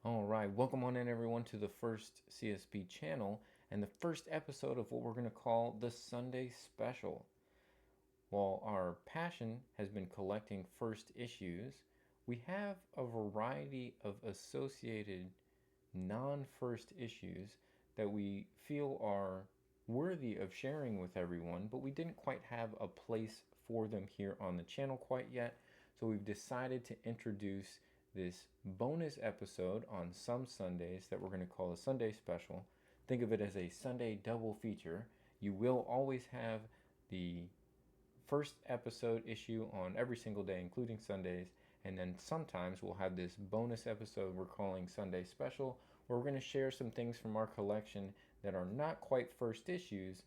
All right, welcome on in everyone to the first CSP channel and the first episode of what we're going to call the Sunday Special. While our passion has been collecting first issues, we have a variety of associated non-first issues that we feel are worthy of sharing with everyone, but we didn't quite have a place for them here on the channel quite yet. So we've decided to introduce this bonus episode on some Sundays that we're going to call a Sunday Special. Think of it as a Sunday double feature. You will always have the first episode issue on every single day, including Sundays, and then sometimes we'll have this bonus episode we're calling Sunday Special, where we're going to share some things from our collection that are not quite first issues,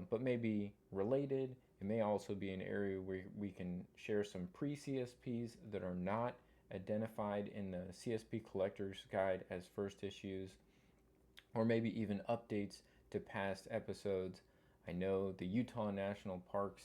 but maybe related. It may also be an area where we can share some pre-CSPs that are not identified in the CSP Collector's Guide as first issues, or maybe even updates to past episodes. I know the Utah National Parks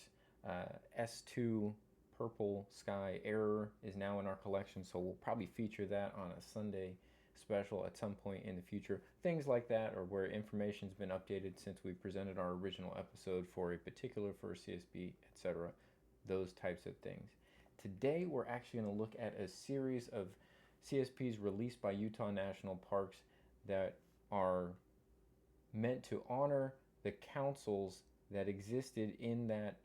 S2 Purple Sky Error is now in our collection, so we'll probably feature that on a Sunday special at some point in the future. Things like that, or where information's been updated since we presented our original episode for a particular first CSP, etc. Those types of things. Today we're actually going to look at a series of CSPs released by Utah National Parks that are meant to honor the councils that existed in that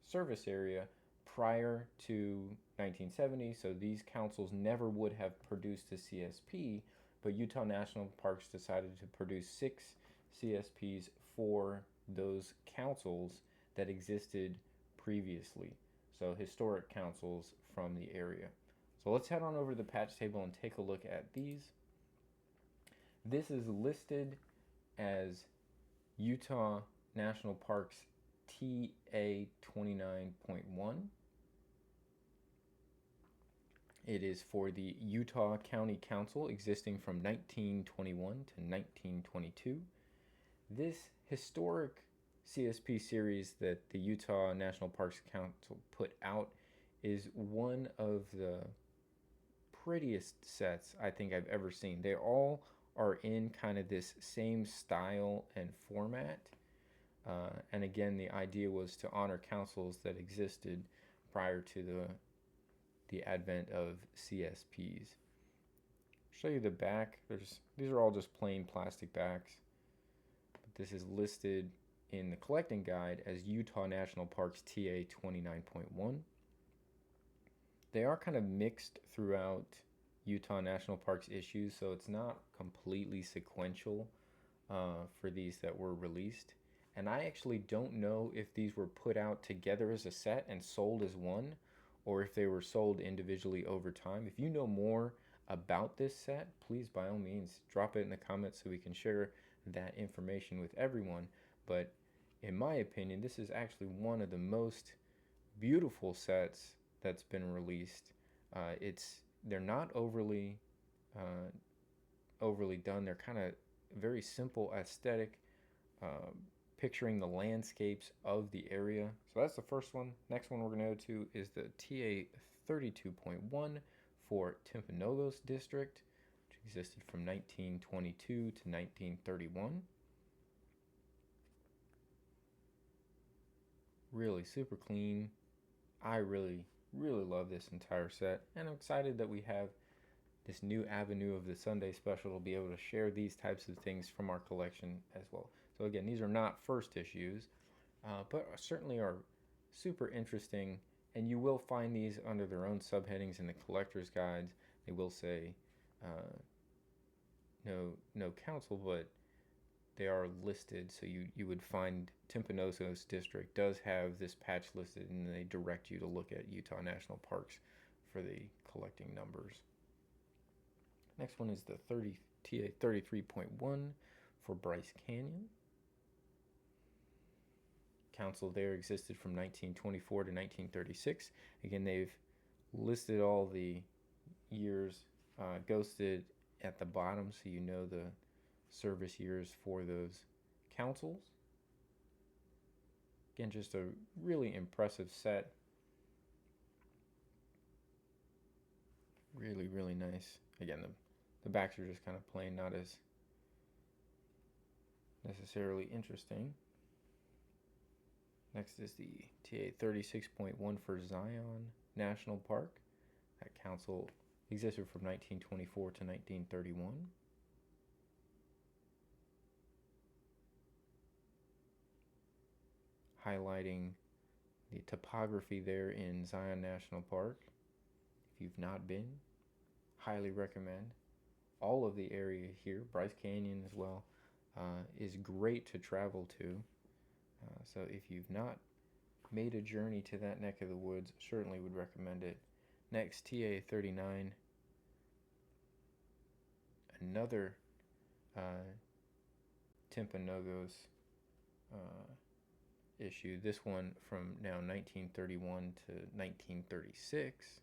service area prior to 1970. So these councils never would have produced a CSP, but Utah National Parks decided to produce 6 CSPs for those councils that existed previously. So historic councils from the area. So let's head on over to the patch table and take a look at these. This is listed as Utah National Parks TA 29.1. It is for the Utah County Council existing from 1921 to 1922. This historic CSP series that the Utah National Parks Council put out is one of the prettiest sets I think I've ever seen. They all are in kind of this same style and format. And again, the idea was to honor councils that existed prior to the advent of CSPs. Show you the back. These are all just plain plastic backs. But this is listed in the collecting guide as Utah National Parks TA 29.1. They are kind of mixed throughout Utah National Parks issues, so it's not completely sequential for these that were released. And I actually don't know if these were put out together as a set and sold as one, or if they were sold individually over time. If you know more about this set, please by all means drop it in the comments so we can share that information with everyone. But in my opinion, this is actually one of the most beautiful sets that's been released. They're not overly done. They're kind of very simple aesthetic, picturing the landscapes of the area. So that's the first one. Next one we're going to go to is the TA 32.1 for Timpanogos District, which existed from 1922 to 1931. Really super clean. I really love this entire set, and I'm excited that we have this new avenue of the Sunday Special to be able to share these types of things from our collection as well. So again, these are not first issues, but certainly are super interesting, and you will find these under their own subheadings in the collector's guides. They will say no council, but they are listed, so you would find Timpanogos District does have this patch listed, and they direct you to look at Utah National Parks for the collecting numbers. Next one is the TA 33.1 for Bryce Canyon. Council there existed from 1924 to 1936. Again, they've listed all the years ghosted at the bottom, so you know the service years for those councils. Again, just a really impressive set. Really nice. Again, the The backs are just kind of plain, not as necessarily interesting. Next is the TA 36.1 for Zion National Park. That council existed from 1924 to 1931. Highlighting the topography there in Zion National Park. If you've not been, highly recommend. All of the area here, Bryce Canyon as well, is great to travel to. So if you've not made a journey to that neck of the woods, certainly would recommend it. Next, TA 39, another Timpanogos issue. This one from now 1931 to 1936.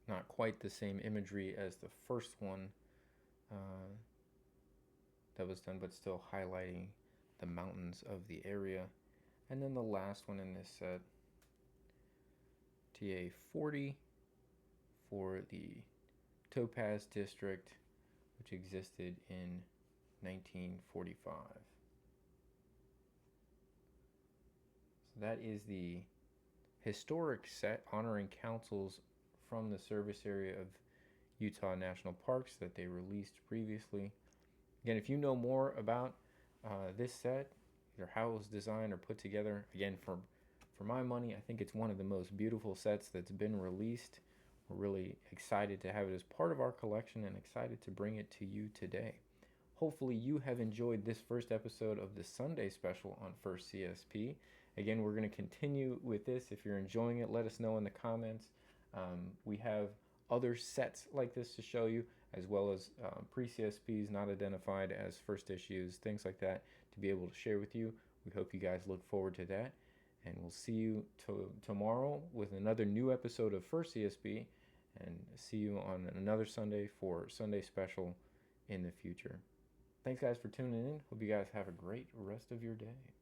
Not quite the same imagery as the first one that was done, but still highlighting the mountains of the area. And then the last one in this set, TA 40 for the Topaz District, which existed in 1945. So that is the historic set honoring councils from the service area of Utah National Parks that they released previously. Again, if you know more about this set, either how it was designed or put together, again, for my money, I think it's one of the most beautiful sets that's been released. We're really excited to have it as part of our collection and excited to bring it to you today. Hopefully you have enjoyed this first episode of the Sunday special on First CSP. Again, we're going to continue with this. If you're enjoying it, let us know in the comments. We have other sets like this to show you, as well as pre-CSPs not identified as first issues, things like that, to be able to share with you. We hope you guys look forward to that. And we'll see you tomorrow with another new episode of First CSP, and see you on another Sunday for Sunday Special in the future. Thanks, guys, for tuning in. Hope you guys have a great rest of your day.